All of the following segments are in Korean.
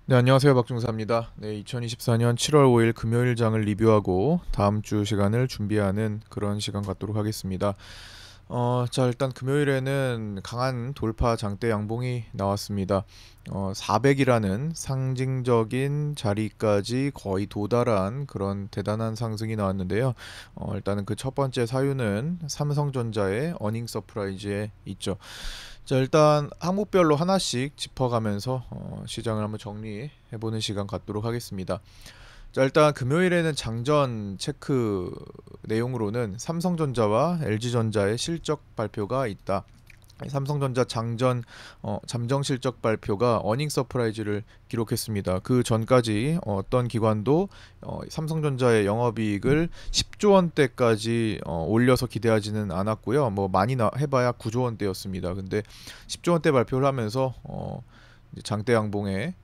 네, 안녕하세요. 박중사입니다. 네, 2024년 7월 5일 금요일 장을 리뷰하고 다음 주 시간을 준비하는 그런 시간 갖도록 하겠습니다. 자, 일단 금요일에는 강한 돌파 장대 양봉이 나왔습니다. 400이라는 상징적인 자리까지 거의 도달한 그런 대단한 상승이 나왔는데요. 일단은 그 첫 번째 사유는 삼성전자의 어닝 서프라이즈에 있죠. 자, 일단 항목별로 하나씩 짚어가면서 시장을 한번 정리해보는 시간 갖도록 하겠습니다. 자, 일단 금요일에는 장전 체크 내용으로는 삼성전자와 LG전자의 실적 발표가 있다. 삼성전자 잠정 실적 발표가 어닝 서프라이즈를 기록했습니다. 그 전까지 어떤 기관도 삼성전자의 영업이익을 10조 원대까지 올려서 기대하지는 않았고요. 뭐 많이 해봐야 9조 원대였습니다. 근데 10조 원대 발표를 하면서 이제 장대 양봉의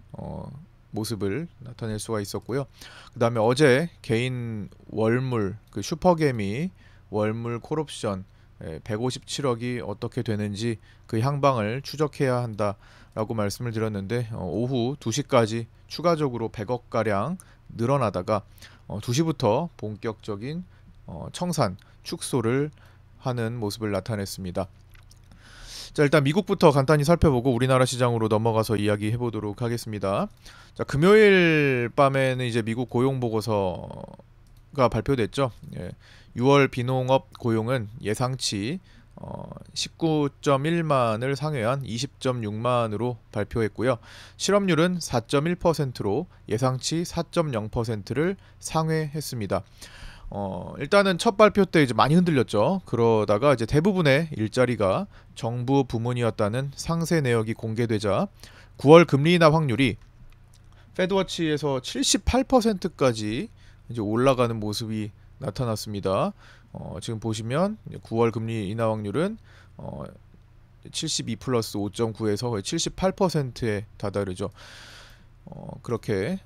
모습을 나타낼 수가 있었고요. 그다음에 어제 개인 월물 그 슈퍼개미 월물 콜옵션 157억이 어떻게 되는지 그 향방을 추적해야 한다라고 말씀을 드렸는데 오후 2시까지 추가적으로 100억 가량 늘어나다가 2시부터 본격적인 청산 축소를 하는 모습을 나타냈습니다. 자, 일단 미국부터 간단히 살펴보고 우리나라 시장으로 넘어가서 이야기해 보도록 하겠습니다. 자, 금요일 밤에는 이제 미국 고용 보고서가 발표됐죠. 6월 비농업 고용은 예상치 19.1만을 상회한 20.6만으로 발표했고요. 실업률은 4.1%로 예상치 4.0%를 상회했습니다. 일단은 첫 발표 때 이제 많이 흔들렸죠. 그러다가 이제 대부분의 일자리가 정부 부문이었다는 상세 내역이 공개되자 9월 금리 인하 확률이 페드워치에서 78%까지 이제 올라가는 모습이 나타났습니다. 지금 보시면 9월 금리 인하 확률은 72 플러스 5.9에서 거의 78%에 다다르죠. 그렇게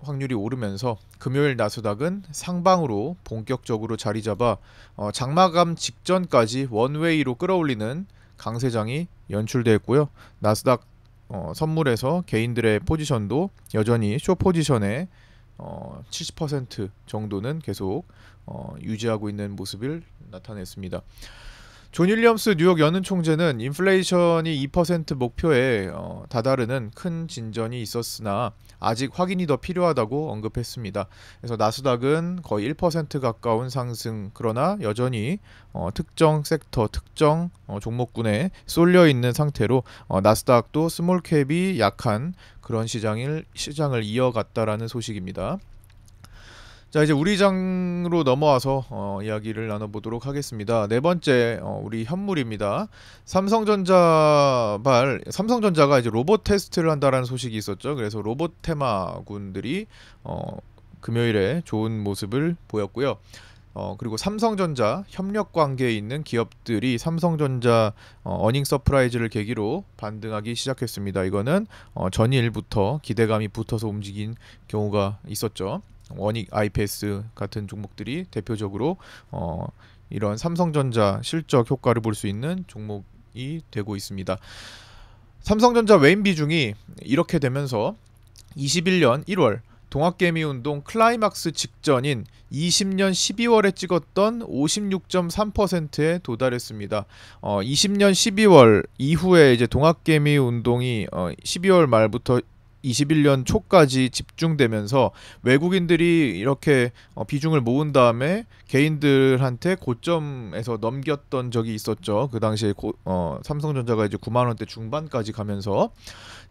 확률이 오르면서 금요일 나스닥은 상방으로 본격적으로 자리 잡아 장마감 직전까지 원웨이로 끌어올리는 강세장이 연출되었고요. 나스닥 선물에서 개인들의 포지션도 여전히 쇼 포지션에 70% 정도는 계속 유지하고 있는 모습을 나타냈습니다. 존 윌리엄스 뉴욕 연은 총재는 인플레이션이 2% 목표에 다다르는 큰 진전이 있었으나 아직 확인이 더 필요하다고 언급했습니다. 그래서 나스닥은 거의 1% 가까운 상승, 그러나 여전히 특정 섹터, 특정 종목군에 쏠려 있는 상태로 나스닥도 스몰캡이 약한 그런 시장을 이어갔다라는 소식입니다. 자, 이제 우리 장으로 넘어와서 이야기를 나눠보도록 하겠습니다. 네 번째 우리 현물입니다. 삼성전자가 이제 로봇 테스트를 한다라는 소식이 있었죠. 그래서 로봇 테마군들이 금요일에 좋은 모습을 보였고요. 그리고 삼성전자 협력 관계에 있는 기업들이 삼성전자 어닝 서프라이즈를 계기로 반등하기 시작했습니다. 이거는 전일부터 기대감이 붙어서 움직인 경우가 있었죠. 원익, IPS 같은 종목들이 대표적으로 이런 삼성전자 실적 효과를 볼 수 있는 종목이 되고 있습니다. 삼성전자 외인 비중이 이렇게 되면서 21년 1월 동학개미운동 클라이막스 직전인 20년 12월에 찍었던 56.3%에 도달했습니다. 20년 12월 이후에 이제 동학개미운동이 12월 말부터 21년 초까지 집중되면서 외국인들이 이렇게 비중을 모은 다음에 개인들한테 고점에서 넘겼던 적이 있었죠. 그 당시에 삼성전자가 이제 9만 원대 중반까지 가면서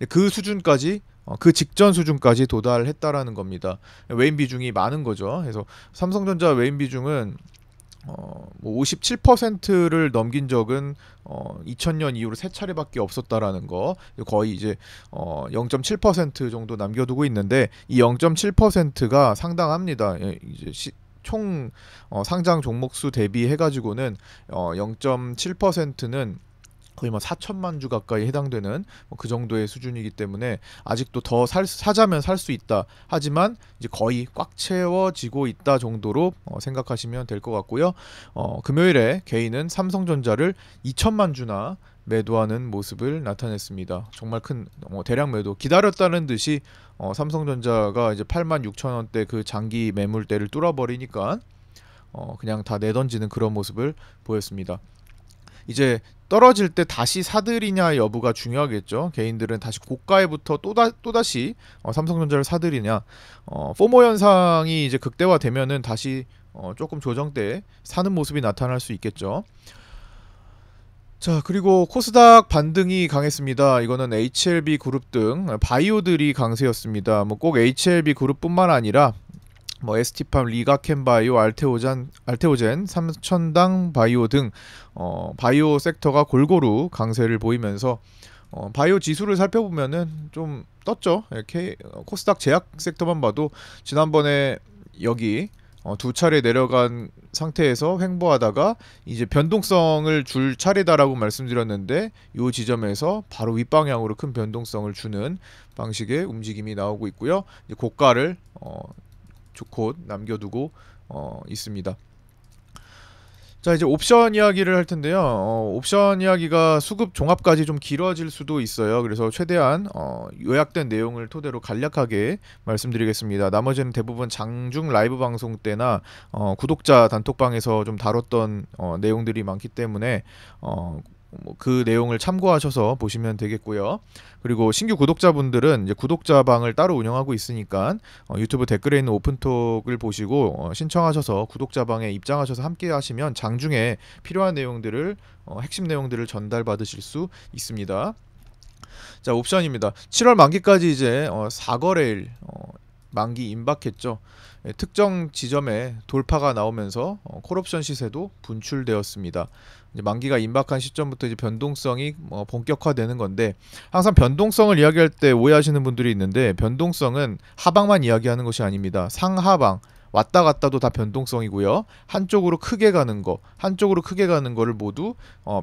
그 수준까지 그 직전 수준까지 도달했다라는 겁니다. 외인 비중이 많은 거죠. 그래서 삼성전자 외인 비중은 뭐 57%를 넘긴 적은 2000년 이후로 세 차례밖에 없었다라는 거. 거의 이제 0.7% 정도 남겨두고 있는데 이 0.7%가 상당합니다. 이제 총 상장 종목 수 대비해 가지고는 0.7%는 거의 뭐 4천만 주 가까이 해당되는 그 정도의 수준이기 때문에 아직도 더 사자면 살 수 있다. 하지만 이제 거의 꽉 채워지고 있다 정도로 생각하시면 될 것 같고요. 금요일에 개인은 삼성전자를 2천만 주나 매도하는 모습을 나타냈습니다. 정말 큰 대량 매도, 기다렸다는 듯이 삼성전자가 이제 86,000원대 그 장기 매물대를 뚫어버리니까 그냥 다 내던지는 그런 모습을 보였습니다. 이제 떨어질 때 다시 사들이냐 여부가 중요하겠죠. 개인들은 다시 고가에부터 또다시 삼성전자를 사들이냐, 포모 현상이 이제 극대화되면은 다시 조금 조정 때 사는 모습이 나타날 수 있겠죠. 자, 그리고 코스닥 반등이 강했습니다. 이거는 HLB 그룹 등 바이오들이 강세였습니다. 뭐 꼭 HLB 그룹뿐만 아니라 뭐 ST팜, 리가캠바이오, 알테오젠, 삼천당 바이오 등 바이오 섹터가 골고루 강세를 보이면서 바이오 지수를 살펴보면은 좀 떴죠. 이렇게 코스닥 제약 섹터만 봐도 지난번에 여기 두 차례 내려간 상태에서 횡보하다가 이제 변동성을 줄 차례다라고 말씀드렸는데 이 지점에서 바로 윗방향으로 큰 변동성을 주는 방식의 움직임이 나오고 있고요. 이제 고가를 곧 남겨두고 있습니다. 자, 이제 옵션 이야기를 할 텐데요. 옵션 이야기가 수급 종합까지 좀 길어질 수도 있어요. 그래서 최대한 요약된 내용을 토대로 간략하게 말씀드리겠습니다. 나머지는 대부분 장중 라이브 방송 때나 구독자 단톡방에서 좀 다뤘던 내용들이 많기 때문에 그 내용을 참고하셔서 보시면 되겠고요. 그리고 신규 구독자분들은 이제 구독자방을 따로 운영하고 있으니까 유튜브 댓글에 있는 오픈톡을 보시고 신청하셔서 구독자방에 입장하셔서 함께 하시면 장중에 필요한 내용들을 핵심 내용들을 전달받으실 수 있습니다. 자, 옵션입니다. 7월 만기까지 이제 4거래일 만기 임박했죠. 특정 지점에 돌파가 나오면서 콜옵션 시세도 분출되었습니다. 이제 만기가 임박한 시점부터 이제 변동성이 본격화되는 건데, 항상 변동성을 이야기할 때 오해하시는 분들이 있는데 변동성은 하방만 이야기하는 것이 아닙니다. 상하방 왔다 갔다도 다 변동성이고요. 한쪽으로 크게 가는 거를 모두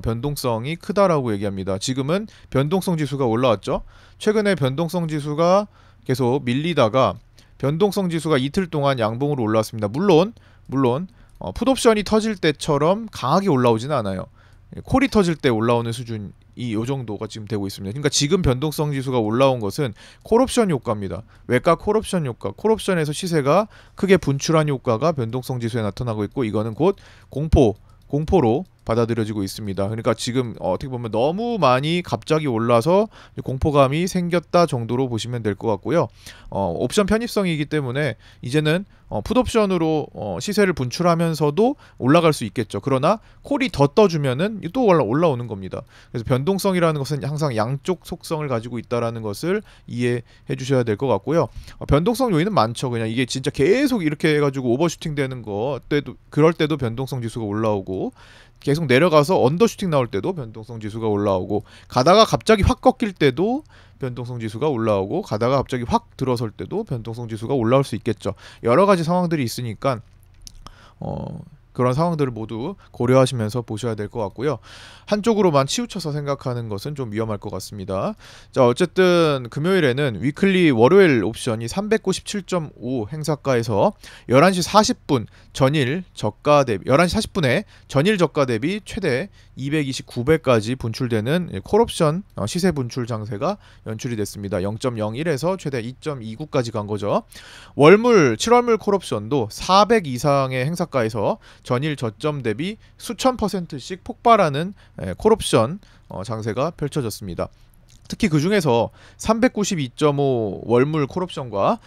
변동성이 크다라고 얘기합니다. 지금은 변동성 지수가 올라왔죠. 최근에 변동성 지수가 계속 밀리다가 변동성 지수가 이틀 동안 양봉으로 올라왔습니다. 물론 풋옵션이 터질 때처럼 강하게 올라오지는 않아요. 콜이 터질 때 올라오는 수준이 이 정도가 지금 되고 있습니다. 그러니까 지금 변동성 지수가 올라온 것은 콜옵션 효과입니다. 외가 콜옵션 효과, 콜옵션에서 시세가 크게 분출한 효과가 변동성 지수에 나타나고 있고, 이거는 곧 공포로 받아들여지고 있습니다. 그러니까 지금 어떻게 보면 너무 많이 갑자기 올라서 공포감이 생겼다 정도로 보시면 될 것 같고요. 옵션 편입성이기 때문에 이제는 풋옵션으로 시세를 분출하면서도 올라갈 수 있겠죠. 그러나 콜이 더 떠주면은 또 올라오는 겁니다. 그래서 변동성이라는 것은 항상 양쪽 속성을 가지고 있다라는 것을 이해해 주셔야 될 것 같고요. 변동성 요인은 많죠. 그냥 이게 진짜 계속 이렇게 해가지고 오버슈팅 되는 거 때도, 그럴 때도 변동성 지수가 올라오고, 계속 내려가서 언더슈팅 나올 때도 변동성 지수가 올라오고, 가다가 갑자기 확 꺾일 때도 변동성 지수가 올라오고, 가다가 갑자기 확 들어설 때도 변동성 지수가 올라올 수 있겠죠. 여러 가지 상황들이 있으니까 그런 상황들을 모두 고려하시면서 보셔야 될 것 같고요. 한쪽으로만 치우쳐서 생각하는 것은 좀 위험할 것 같습니다. 자, 어쨌든 금요일에는 위클리 월요일 옵션이 397.5 행사가에서 11시 40분 전일 저가 대비 11시 40분에 전일 저가 대비 최대 229배까지 분출되는 콜옵션 시세 분출 장세가 연출이 됐습니다. 0.01에서 최대 2.29까지 간 거죠. 7월물 콜옵션도 400 이상의 행사가에서 전일 저점 대비 수천 %씩 폭발하는 콜옵션 장세가 펼쳐졌습니다. 특히 그 중에서 392.5 월물 콜옵션과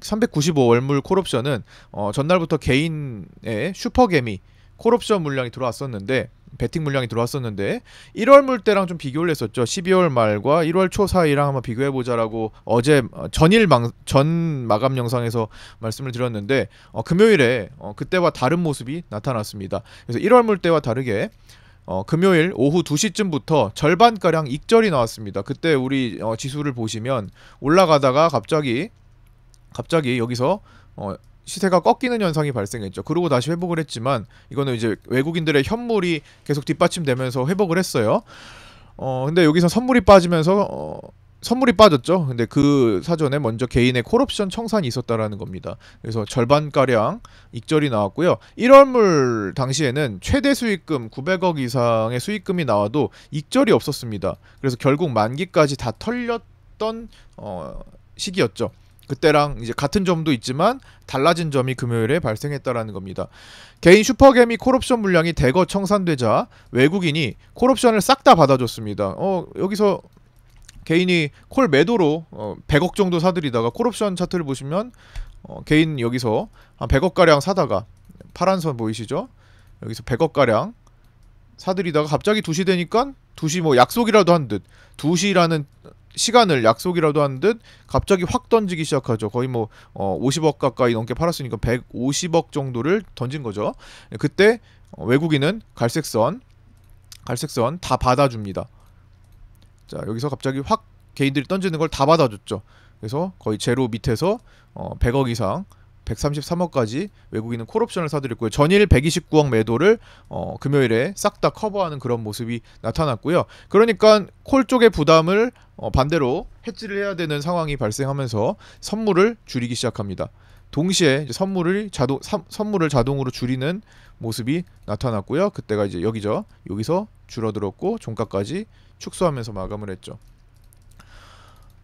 395 월물 콜옵션은 전날부터 개인의 슈퍼개미 콜옵션 물량이 들어왔었는데, 베팅 물량이 들어왔었는데 1월 물때랑 좀 비교를 했었죠. 12월 말과 1월 초 사이랑 한번 비교해보자라고 어제 전 마감 영상에서 말씀을 드렸는데, 금요일에 그때와 다른 모습이 나타났습니다. 그래서 1월 물때와 다르게 금요일 오후 2시쯤부터 절반가량 익절이 나왔습니다. 그때 우리 지수를 보시면 올라가다가 갑자기 여기서 시세가 꺾이는 현상이 발생했죠. 그리고 다시 회복을 했지만, 이거는 이제 외국인들의 현물이 계속 뒷받침되면서 회복을 했어요. 근데 여기서 선물이 빠지면서 선물이 빠졌죠. 근데 그 사전에 먼저 개인의 콜옵션 청산이 있었다라는 겁니다. 그래서 절반가량 익절이 나왔고요. 1월물 당시에는 최대 수익금 900억 이상의 수익금이 나와도 익절이 없었습니다. 그래서 결국 만기까지 다 털렸던 시기였죠. 그때랑 이제 같은 점도 있지만 달라진 점이 금요일에 발생했다라는 겁니다. 개인 슈퍼개미 콜옵션 물량이 대거 청산되자 외국인이 콜옵션을 싹 다 받아줬습니다. 여기서 개인이 콜 매도로 100억 정도 사들이다가 콜옵션 차트를 보시면 개인 여기서 한 100억 가량 사다가 파란 선 보이시죠? 여기서 100억 가량 사들이다가 갑자기 2시 되니까 2시 뭐 약속이라도 한 듯 2시라는 시간을 약속이라도 한 듯 갑자기 확 던지기 시작하죠. 거의 뭐 50억 가까이 넘게 팔았으니까 150억 정도를 던진 거죠. 그때 외국인은 갈색선 다 받아줍니다. 자, 여기서 갑자기 확 개인들이 던지는 걸 다 받아줬죠. 그래서 거의 제로 밑에서 100억 이상 133억까지 외국인은 콜옵션을 사들였고요. 전일 129억 매도를 금요일에 싹 다 커버하는 그런 모습이 나타났고요. 그러니까 콜 쪽의 부담을 반대로 해지를 해야 되는 상황이 발생하면서 선물을 줄이기 시작합니다. 동시에 이제 선물을 자동으로 줄이는 모습이 나타났고요. 그때가 이제 여기죠. 여기서 줄어들었고 종가까지 축소하면서 마감을 했죠.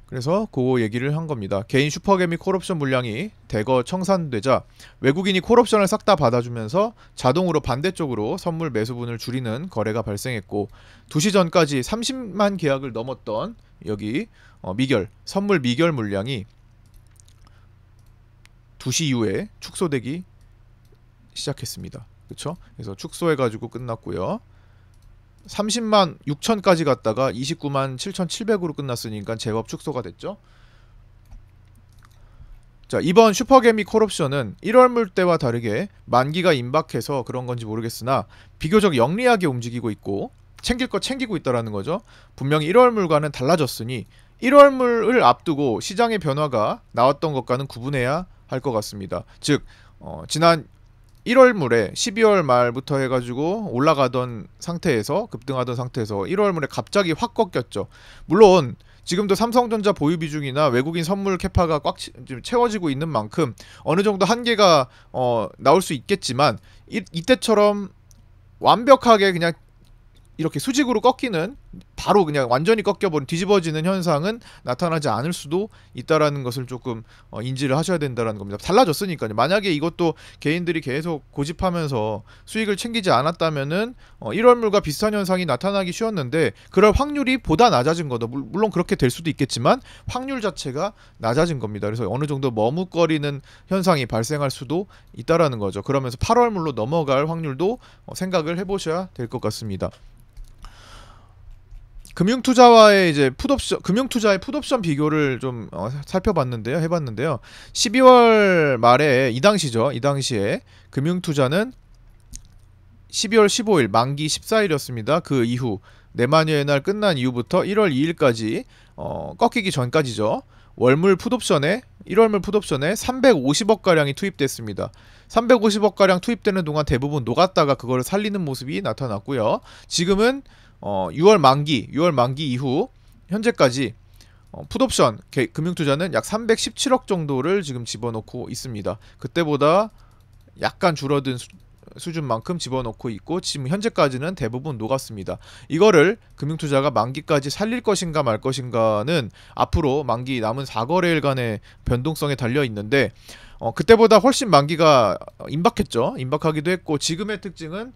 그래서 그 얘기를 한 겁니다. 개인 슈퍼개미 콜옵션 물량이 대거 청산되자 외국인이 콜옵션을 싹 다 받아주면서 자동으로 반대쪽으로 선물 매수분을 줄이는 거래가 발생했고 2시 전까지 30만 계약을 넘었던 여기 선물 미결 물량이 2시 이후에 축소되기 시작했습니다. 그렇죠? 그래서 축소해가지고 끝났고요. 30만 6천까지 갔다가 29만 7,700으로 끝났으니까 제법 축소가 됐죠. 자, 이번 슈퍼개미 콜옵션은 1월물 때와 다르게 만기가 임박해서 그런 건지 모르겠으나 비교적 영리하게 움직이고 있고 챙길 거 챙기고 있다라는 거죠. 분명히 1월물과는 달라졌으니 1월물을 앞두고 시장의 변화가 나왔던 것과는 구분해야 할 것 같습니다. 즉 지난 1월물에 12월 말부터 해가지고 올라가던 상태에서 급등하던 상태에서 1월물에 갑자기 확 꺾였죠. 물론 지금도 삼성전자 보유 비중이나 외국인 선물 캐파가 꽉 채워지고 있는 만큼 어느 정도 한계가 나올 수 있겠지만 이때처럼 완벽하게 그냥 이렇게 수직으로 꺾이는 바로 그냥 완전히 꺾여버린 뒤집어지는 현상은 나타나지 않을 수도 있다라는 것을 조금 인지를 하셔야 된다라는 겁니다. 달라졌으니까요. 만약에 이것도 개인들이 계속 고집하면서 수익을 챙기지 않았다면은 1월물과 비슷한 현상이 나타나기 쉬웠는데 그럴 확률이 보다 낮아진 거다. 물론 그렇게 될 수도 있겠지만 확률 자체가 낮아진 겁니다. 그래서 어느 정도 머뭇거리는 현상이 발생할 수도 있다라는 거죠. 그러면서 8월물로 넘어갈 확률도 생각을 해보셔야 될 것 같습니다. 금융투자와의 이제 금융투자의 풋옵션 비교를 좀 해봤는데요. 12월 말에 이 당시에 금융투자는 12월 15일 만기 14일이었습니다. 그 이후 내만여의 날 끝난 이후부터 1월 2일까지 꺾이기 전까지죠. 1월물 풋옵션에 350억 가량이 투입됐습니다. 350억 가량 투입되는 동안 대부분 녹았다가 그거를 살리는 모습이 나타났고요. 지금은 6월 만기 이후 현재까지 풋옵션 금융투자는 약 317억 정도를 지금 집어넣고 있습니다. 그때보다 약간 줄어든 수준만큼 집어넣고 있고 지금 현재까지는 대부분 녹았습니다. 이거를 금융투자가 만기까지 살릴 것인가 말 것인가는 앞으로 만기 남은 4거래일간의 변동성에 달려 있는데 그때보다 훨씬 만기가 임박하기도 했고 지금의 특징은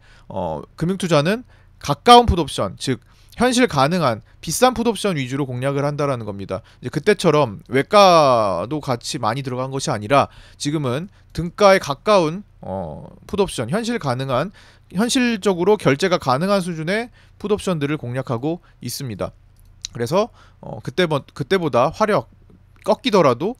금융투자는 가까운 풋옵션, 즉 현실 가능한 비싼 풋옵션 위주로 공략을 한다라는 겁니다. 이제 그때처럼 외가도 같이 많이 들어간 것이 아니라 지금은 등가에 가까운 풋옵션, 현실적으로 결제가 가능한 수준의 풋옵션들을 공략하고 있습니다. 그래서 그때보다 화력 꺾이더라도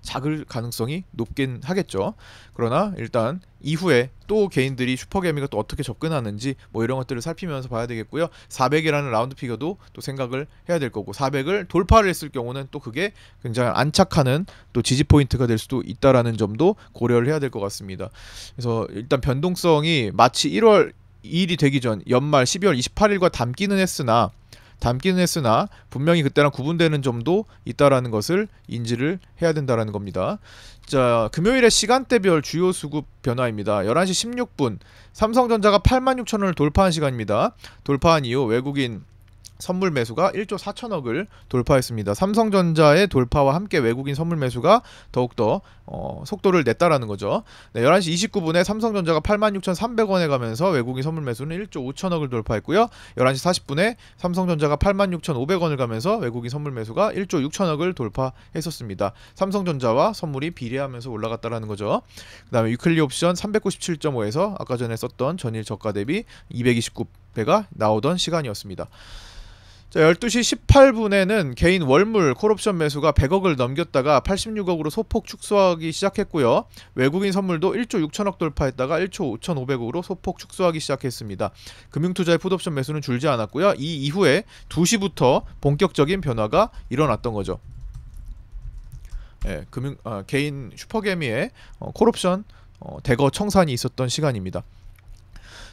작을 가능성이 높긴 하겠죠. 그러나 일단 이후에 또 개인들이 슈퍼개미가 또 어떻게 접근하는지 뭐 이런 것들을 살피면서 봐야 되겠고요. 400이라는 라운드 피겨도 또 생각을 해야 될 거고 400을 돌파를 했을 경우는 또 그게 굉장히 안착하는 또 지지 포인트가 될 수도 있다라는 점도 고려를 해야 될 것 같습니다. 그래서 일단 변동성이 마치 1월 2일이 되기 전 연말 12월 28일과 닮기는 했으나 분명히 그때랑 구분되는 점도 있다라는 것을 인지를 해야 된다라는 겁니다. 자, 금요일의 시간대별 주요 수급 변화입니다. 11시 16분 삼성전자가 86,000원을 돌파한 시간입니다. 돌파한 이후 외국인 선물 매수가 1조 4천억을 돌파했습니다. 삼성전자의 돌파와 함께 외국인 선물 매수가 더욱더 속도를 냈다라는 거죠. 네, 11시 29분에 삼성전자가 86,300원에 가면서 외국인 선물 매수는 1조 5천억을 돌파했고요. 11시 40분에 삼성전자가 86,500원을 가면서 외국인 선물 매수가 1조 6천억을 돌파했었습니다. 삼성전자와 선물이 비례하면서 올라갔다라는 거죠. 그 다음에 위클리 옵션 397.5에서 아까 전에 썼던 전일 저가 대비 229배가 나오던 시간이었습니다. 자, 12시 18분에는 개인 월물 콜옵션 매수가 100억을 넘겼다가 86억으로 소폭 축소하기 시작했고요. 외국인 선물도 1조 6천억 돌파했다가 1조 5,500억으로 소폭 축소하기 시작했습니다. 금융투자의 풋옵션 매수는 줄지 않았고요. 이 이후에 2시부터 본격적인 변화가 일어났던 거죠. 예, 개인 슈퍼개미의 콜옵션 대거 청산이 있었던 시간입니다.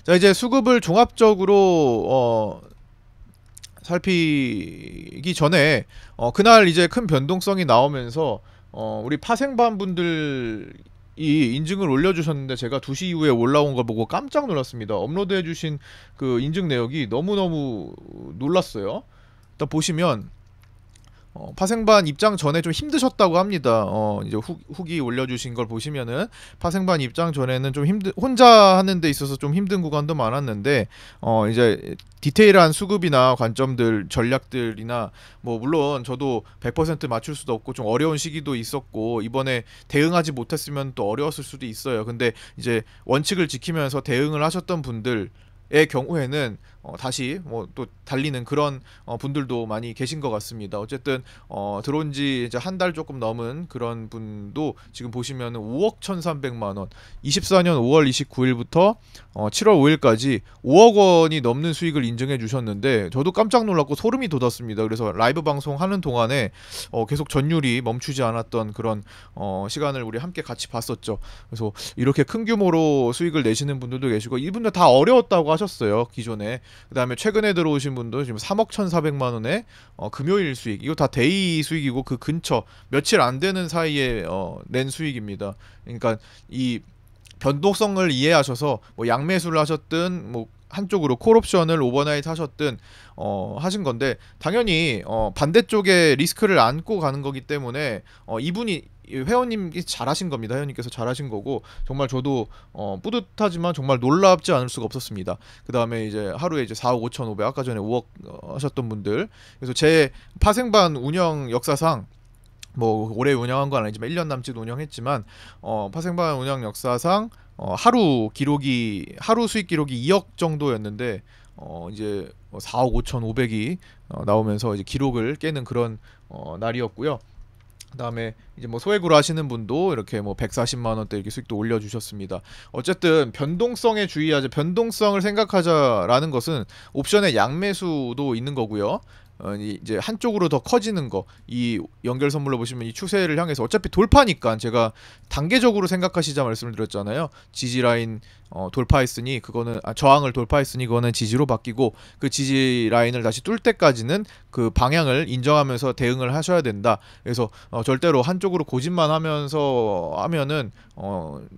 자, 이제 수급을 종합적으로 살피기 전에 그날 이제 큰 변동성이 나오면서 우리 파생반 분들이 인증을 올려주셨는데 제가 2시 이후에 올라온 걸 보고 깜짝 놀랐습니다. 업로드해주신 그 인증 내역이 너무너무 놀랐어요. 일단 보시면 파생반 입장 전에 좀 힘드셨다고 합니다. 이제 후기 올려주신 걸 보시면은 파생반 입장 전에는 좀 혼자 하는 데 있어서 좀 힘든 구간도 많았는데 이제 디테일한 수급이나 관점들, 전략들이나 뭐 물론 저도 100% 맞출 수도 없고 좀 어려운 시기도 있었고 이번에 대응하지 못했으면 또 어려웠을 수도 있어요. 근데 이제 원칙을 지키면서 대응을 하셨던 분들 의 경우에는 다시 뭐 또 달리는 그런 분들도 많이 계신 것 같습니다. 어쨌든 들어온 지 이제 한 달 조금 넘은 그런 분도 지금 보시면은 5억 1,300만 원, 24년 5월 29일부터 7월 5일까지 5억 원이 넘는 수익을 인증해 주셨는데 저도 깜짝 놀랐고 소름이 돋았습니다. 그래서 라이브 방송 하는 동안에 계속 전율이 멈추지 않았던 그런 시간을 우리 함께 같이 봤었죠. 그래서 이렇게 큰 규모로 수익을 내시는 분들도 계시고 이분들 다 어려웠다고 하셨어요. 기존에. 그 다음에 최근에 들어오신 분도 지금 3억 1,400만 원의 금요일 수익, 이거 다 데이 수익이고 그 근처 며칠 안 되는 사이에 낸 수익입니다. 그러니까 이 변동성을 이해하셔서 뭐 양매수를 하셨든 뭐 한쪽으로 콜옵션을 오버나이트 하셨든 하신 건데 당연히 반대쪽에 리스크를 안고 가는 거기 때문에 이분이 회원님이 잘하신 겁니다. 회원님께서 잘하신 거고 정말 저도 뿌듯하지만 정말 놀랍지 않을 수가 없었습니다. 그 다음에 이제 하루에 이제 4억 5,500 아까 전에 5억 하셨던 분들, 그래서 제 파생반 운영 역사상 뭐 오래 운영한 건 아니지만 1년 남짓 운영했지만 파생반 운영 역사상 하루 수익 기록이 2억 정도였는데 이제 4억 5,500이 나오면서 이제 기록을 깨는 그런 날이었고요. 그다음에 이제 뭐 소액으로 하시는 분도 이렇게 뭐 140만 원대 이렇게 수익도 올려주셨습니다. 어쨌든 변동성에 주의하자. 변동성을 생각하자라는 것은 옵션의 양매수도 있는 거고요. 이제 한쪽으로 더 커지는 거, 이 연결 선물로 보시면 이 추세를 향해서 어차피 돌파니까 제가 단계적으로 생각하시자 말씀을 드렸잖아요. 지지 라인 돌파했으니 그거는 저항을 돌파했으니 그거는 지지로 바뀌고 그 지지 라인을 다시 뚫을 때까지는 그 방향을 인정하면서 대응을 하셔야 된다. 그래서 절대로 한쪽으로 고집만 하면은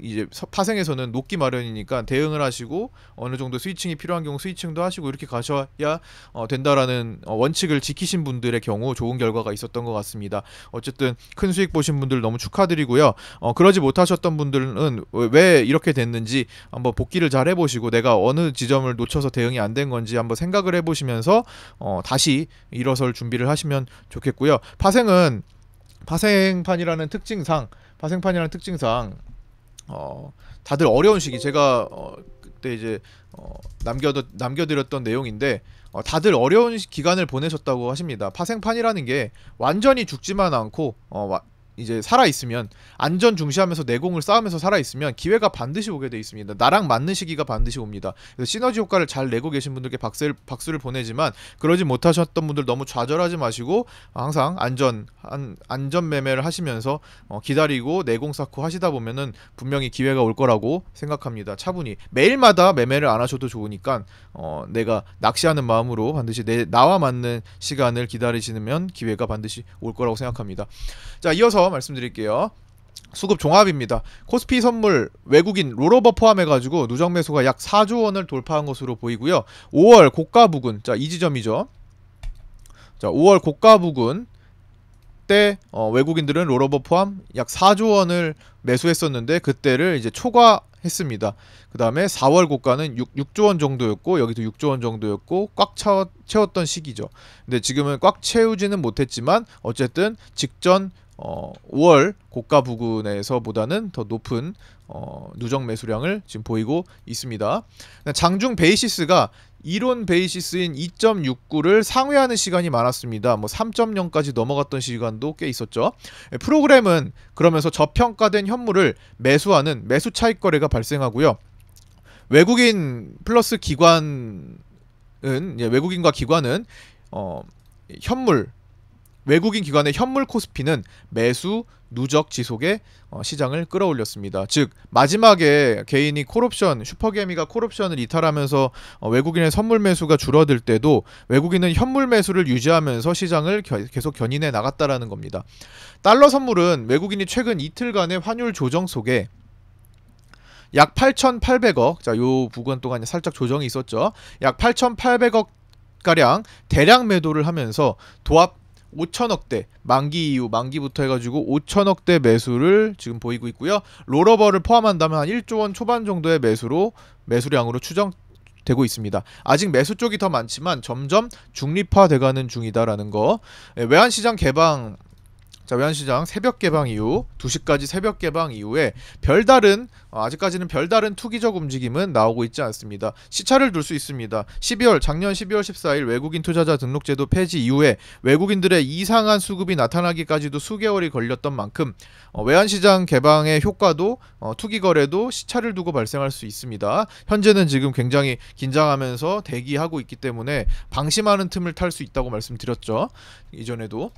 이제 파생에서는 녹기 마련이니까 대응을 하시고 어느 정도 스위칭이 필요한 경우 스위칭도 하시고 이렇게 가셔야 된다라는 원칙을 지키신 분들의 경우 좋은 결과가 있었던 것 같습니다. 어쨌든 큰 수익 보신 분들 너무 축하드리고요. 그러지 못하셨던 분들은 왜 이렇게 됐는지 한번 복기를 잘 해보시고 내가 어느 지점을 놓쳐서 대응이 안 된 건지 한번 생각을 해보시면서 다시 일어설 준비를 하시면 좋겠고요. 파생판이라는 특징상 다들 어려운 시기, 제가 그때 이제 남겨드렸던 내용인데 다들 어려운 기간을 보내셨다고 하십니다. 파생판이라는 게 완전히 죽지만 않고 이제 살아있으면, 안전 중시하면서 내공을 쌓으면서 살아있으면 기회가 반드시 오게 돼 있습니다. 나랑 맞는 시기가 반드시 옵니다. 그래서 시너지 효과를 잘 내고 계신 분들께 박수를 보내지만 그러지 못하셨던 분들 너무 좌절하지 마시고 항상 안전 매매를 하시면서 기다리고 내공 쌓고 하시다 보면은 분명히 기회가 올 거라고 생각합니다. 차분히 매일마다 매매를 안 하셔도 좋으니까 내가 낚시하는 마음으로 반드시 나와 맞는 시간을 기다리시면 기회가 반드시 올 거라고 생각합니다. 자, 이어서 말씀드릴게요. 수급 종합입니다. 코스피 선물 외국인 롤오버 포함해가지고 누적 매수가 약 4조 원을 돌파한 것으로 보이고요. 5월 고가 부근, 자, 이 지점이죠. 자, 5월 고가 부근 때 외국인들은 롤오버 포함 약 4조 원을 매수했었는데 그때를 이제 초과했습니다. 그 다음에 4월 고가는 6조 원 정도였고 여기도 6조 원 정도였고 꽉 채웠던 시기죠. 근데 지금은 꽉 채우지는 못했지만 어쨌든 직전 5월 고가 부근에서보다는 더 높은 누적 매수량을 지금 보이고 있습니다. 장중 베이시스가 이론 베이시스인 2.69를 상회하는 시간이 많았습니다. 뭐 3.0까지 넘어갔던 시간도 꽤 있었죠. 프로그램은 그러면서 저평가된 현물을 매수하는 매수 차익 거래가 발생하고요. 외국인 플러스 기관은 외국인과 기관은 현물 외국인 기관의 현물 코스피는 매수 누적 지속에 시장을 끌어올렸습니다. 즉 마지막에 개인이 콜옵션 슈퍼개미가 콜옵션을 이탈하면서 외국인의 선물 매수가 줄어들 때도 외국인은 현물 매수를 유지하면서 시장을 계속 견인해 나갔다라는 겁니다. 달러 선물은 외국인이 최근 이틀간의 환율 조정 속에 약 8,800억, 자, 요 부분 동안 살짝 조정이 있었죠. 약 8,800억 가량 대량 매도를 하면서 도합 5천억대 만기 이후 만기부터 해가지고 5천억대 매수를 지금 보이고 있고요. 롤오버를 포함한다면 한 1조 원 초반 정도의 매수량으로 추정되고 있습니다. 아직 매수 쪽이 더 많지만 점점 중립화돼가는 중이다라는 거. 외환시장 개방. 자, 외환시장 새벽 개방 이후 2시까지 새벽 개방 이후에 아직까지는 별다른 투기적 움직임은 나오고 있지 않습니다. 시차를 둘 수 있습니다. 작년 12월 14일 외국인 투자자 등록제도 폐지 이후에 외국인들의 이상한 수급이 나타나기까지도 수개월이 걸렸던 만큼 외환시장 개방의 효과도 투기 거래도 시차를 두고 발생할 수 있습니다. 현재는 지금 굉장히 긴장하면서 대기하고 있기 때문에 방심하는 틈을 탈 수 있다고 말씀드렸죠. 이전에도.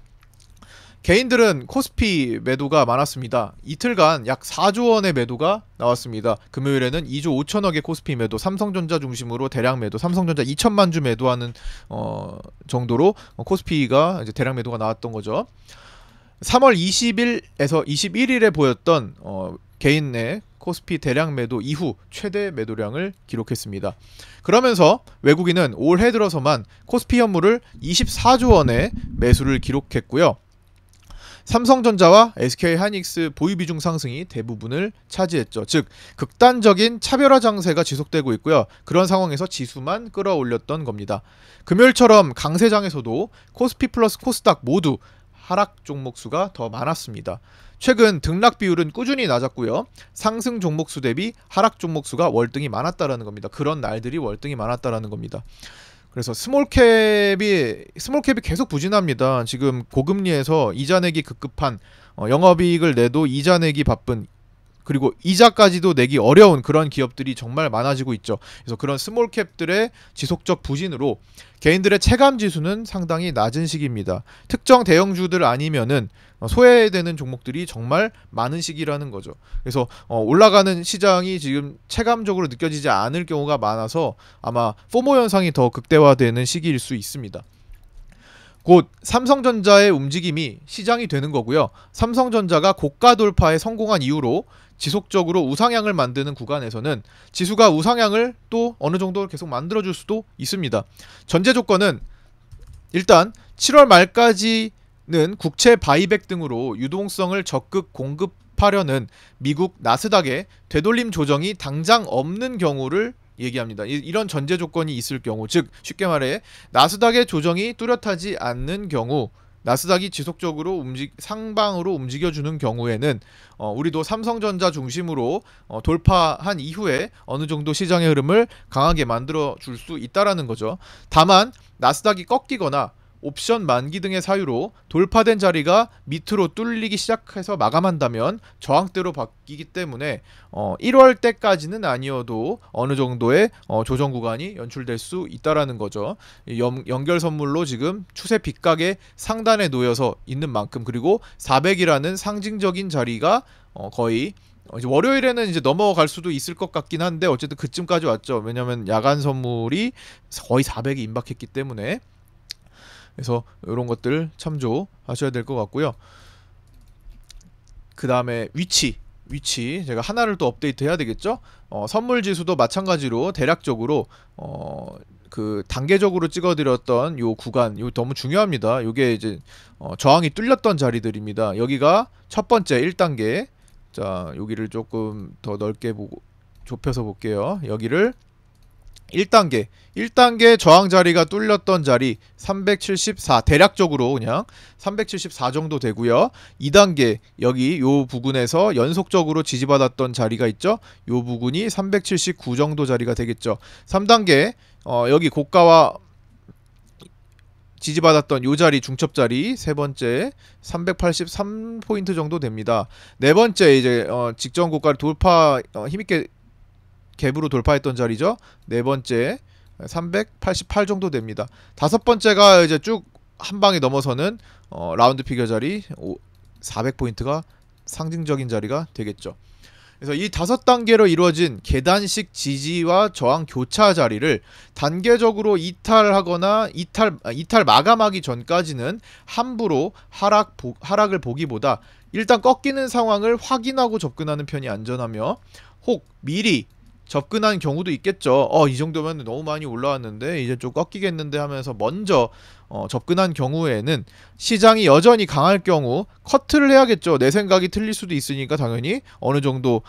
개인들은 코스피 매도가 많았습니다. 이틀간 약 4조 원의 매도가 나왔습니다. 금요일에는 2조 5천억의 코스피 매도, 삼성전자 중심으로 대량 매도, 삼성전자 2천만 주 매도하는 정도로 코스피가 이제 대량 매도가 나왔던 거죠. 3월 20일에서 21일에 보였던 개인의 코스피 대량 매도 이후 최대 매도량을 기록했습니다. 그러면서 외국인은 올해 들어서만 코스피 현물을 24조 원의 매수를 기록했고요. 삼성전자와 SK하이닉스 보유 비중 상승이 대부분을 차지했죠. 즉 극단적인 차별화 장세가 지속되고 있고요. 그런 상황에서 지수만 끌어올렸던 겁니다. 금요일처럼 강세장에서도 코스피 플러스 코스닥 모두 하락 종목 수가 더 많았습니다. 최근 등락 비율은 꾸준히 낮았고요. 상승 종목 수 대비 하락 종목 수가 월등히 많았다라는 겁니다. 그런 날들이 월등히 많았다라는 겁니다. 그래서 스몰캡이 계속 부진합니다. 지금 고금리에서 이자 내기 급급한 영업이익을 내도 이자 내기 바쁜 그리고 이자까지도 내기 어려운 그런 기업들이 정말 많아지고 있죠. 그래서 그런 스몰캡들의 지속적 부진으로 개인들의 체감 지수는 상당히 낮은 시기입니다. 특정 대형주들 아니면은 소외되는 종목들이 정말 많은 시기라는 거죠. 그래서 올라가는 시장이 지금 체감적으로 느껴지지 않을 경우가 많아서 아마 포모 현상이 더 극대화되는 시기일 수 있습니다. 곧 삼성전자의 움직임이 시장이 되는 거고요. 삼성전자가 고가 돌파에 성공한 이후로 지속적으로 우상향을 만드는 구간에서는 지수가 우상향을 또 어느 정도 계속 만들어줄 수도 있습니다. 전제 조건은 일단 7월 말까지는 국채 바이백 등으로 유동성을 적극 공급하려는 미국 나스닥의 되돌림 조정이 당장 없는 경우를 얘기합니다. 이런 전제 조건이 있을 경우, 즉 쉽게 말해 나스닥의 조정이 뚜렷하지 않는 경우, 나스닥이 지속적으로 상방으로 움직여주는 경우에는 우리도 삼성전자 중심으로 돌파한 이후에 어느 정도 시장의 흐름을 강하게 만들어 줄 수 있다라는 거죠. 다만 나스닥이 꺾이거나 옵션 만기 등의 사유로 돌파된 자리가 밑으로 뚫리기 시작해서 마감한다면 저항대로 바뀌기 때문에 1월 때까지는 아니어도 어느 정도의 조정 구간이 연출될 수 있다라는 거죠. 연결 선물로 지금 추세 빗각의 상단에 놓여서 있는 만큼, 그리고 400이라는 상징적인 자리가 거의 이제 월요일에는 이제 넘어갈 수도 있을 것 같긴 한데 어쨌든 그쯤까지 왔죠. 왜냐면 야간 선물이 거의 400이 임박했기 때문에. 그래서 이런 것들 참조하셔야 될 것 같고요. 그 다음에 위치 제가 하나를 또 업데이트 해야 되겠죠. 선물 지수도 마찬가지로 대략적으로 그 단계적으로 찍어드렸던 요 구간, 요 너무 중요합니다. 요게 이제 저항이 뚫렸던 자리들입니다. 여기가 첫 번째 1단계. 자, 여기를 조금 더 넓게 보고 좁혀서 볼게요. 여기를 1단계 저항 자리가 뚫렸던 자리 374, 대략적으로 그냥 374 정도 되고요. 2단계 여기 요 부근에서 연속적으로 지지받았던 자리가 있죠. 요 부근이 379 정도 자리가 되겠죠. 3단계 여기 고가와 지지받았던 요 자리, 중첩 자리 세 번째 383포인트 정도 됩니다. 네 번째 이제 직전 고가를 돌파, 힘있게 갭으로 돌파했던 자리죠. 네 번째 388 정도 됩니다. 다섯 번째가 이제 쭉 한 방에 넘어서는 라운드 피겨 자리 400포인트가 상징적인 자리가 되겠죠. 그래서 이 5단계로 이루어진 계단식 지지와 저항 교차 자리를 단계적으로 이탈하거나 이탈 마감하기 전까지는 함부로 하락을 보기보다 일단 꺾이는 상황을 확인하고 접근하는 편이 안전하며, 혹 미리 접근한 경우도 있겠죠. 이 정도면 너무 많이 올라왔는데 이제 좀 꺾이겠는데 하면서 먼저 접근한 경우에는 시장이 여전히 강할 경우 커트를 해야겠죠. 내 생각이 틀릴 수도 있으니까 당연히 어느 정도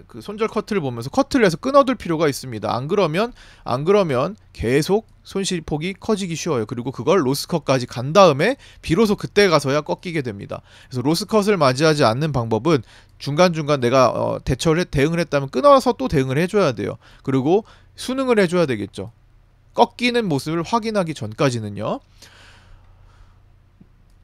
그 손절 커트를 보면서 커트를 해서 끊어둘 필요가 있습니다. 안 그러면 계속 손실폭이 커지기 쉬워요. 그리고 그걸 로스컷까지 간 다음에 비로소 그때 가서야 꺾이게 됩니다. 그래서 로스컷을 맞이하지 않는 방법은 중간중간 내가 대응을 했다면 끊어서 또 대응을 해줘야 돼요. 그리고 순응을 해줘야 되겠죠. 꺾이는 모습을 확인하기 전까지는요.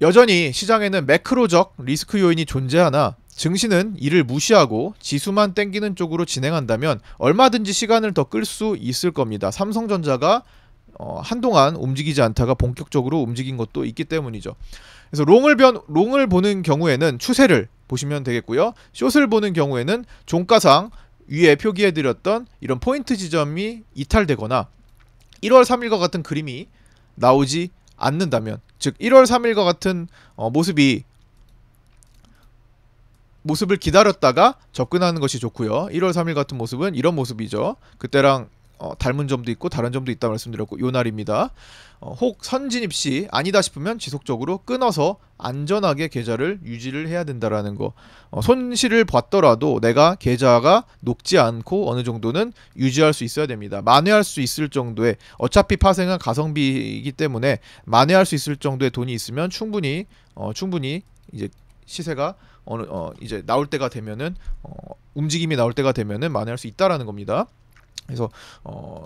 여전히 시장에는 매크로적 리스크 요인이 존재하나 증시는 이를 무시하고 지수만 땡기는 쪽으로 진행한다면 얼마든지 시간을 더 끌 수 있을 겁니다. 삼성전자가 한동안 움직이지 않다가 본격적으로 움직인 것도 있기 때문이죠. 그래서 롱을 보는 경우에는 추세를 보시면 되겠고요. 숏을 보는 경우에는 종가상 위에 표기해드렸던 이런 포인트 지점이 이탈되거나 1월 3일과 같은 그림이 나오지 않는다면, 즉 1월 3일과 같은 모습을 기다렸다가 접근하는 것이 좋고요. 1월 3일 같은 모습은 이런 모습이죠. 그때랑 닮은 점도 있고 다른 점도 있다 말씀드렸고, 요 날입니다. 혹 선진입 시 아니다 싶으면 지속적으로 끊어서 안전하게 계좌를 유지를 해야 된다라는 거. 손실을 봤더라도 내가 계좌가 녹지 않고 어느 정도는 유지할 수 있어야 됩니다. 만회할 수 있을 정도의, 어차피 파생은 가성비이기 때문에 만회할 수 있을 정도의 돈이 있으면 충분히 이제 시세가 이제 나올 때가 되면은 움직임이 나올 때가 되면은 만회할 수 있다라는 겁니다. 그래서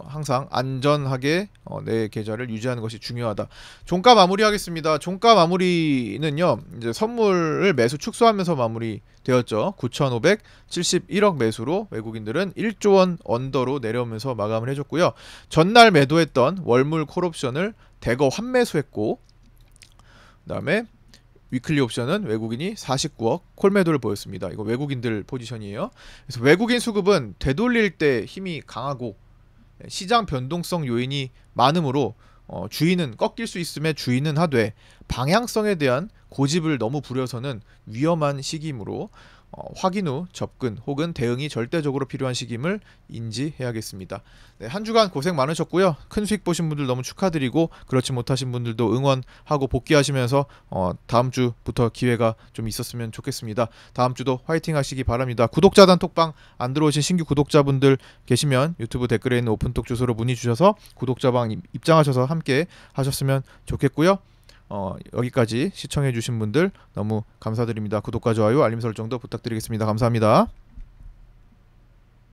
항상 안전하게 내 계좌를 유지하는 것이 중요하다. 종가 마무리하겠습니다. 종가 마무리는요, 이제 선물을 매수 축소하면서 마무리되었죠. 9,571억 매수로 외국인들은 1조 원 언더로 내려오면서 마감을 해줬고요. 전날 매도했던 월물 콜옵션을 대거 환매수했고, 그 다음에 위클리 옵션은 외국인이 49억 콜매도를 보였습니다. 이거 외국인들 포지션이에요. 그래서 외국인 수급은 되돌릴 때 힘이 강하고 시장 변동성 요인이 많으므로 주인은 꺾일 수 있음에 주인은 하되, 방향성에 대한 고집을 너무 부려서는 위험한 시기이므로 확인 후 접근 혹은 대응이 절대적으로 필요한 시기임을 인지해야겠습니다. 네, 한 주간 고생 많으셨고요. 큰 수익 보신 분들 너무 축하드리고, 그렇지 못하신 분들도 응원하고 복귀하시면서 다음 주부터 기회가 좀 있었으면 좋겠습니다. 다음 주도 화이팅 하시기 바랍니다. 구독자 단톡방 안 들어오신 신규 구독자분들 계시면 유튜브 댓글에 있는 오픈톡 주소로 문의 주셔서 구독자방 입장하셔서 함께 하셨으면 좋겠고요. 여기까지 시청해주신 분들 너무 감사드립니다. 구독과 좋아요, 알림 설정도 부탁드리겠습니다. 감사합니다.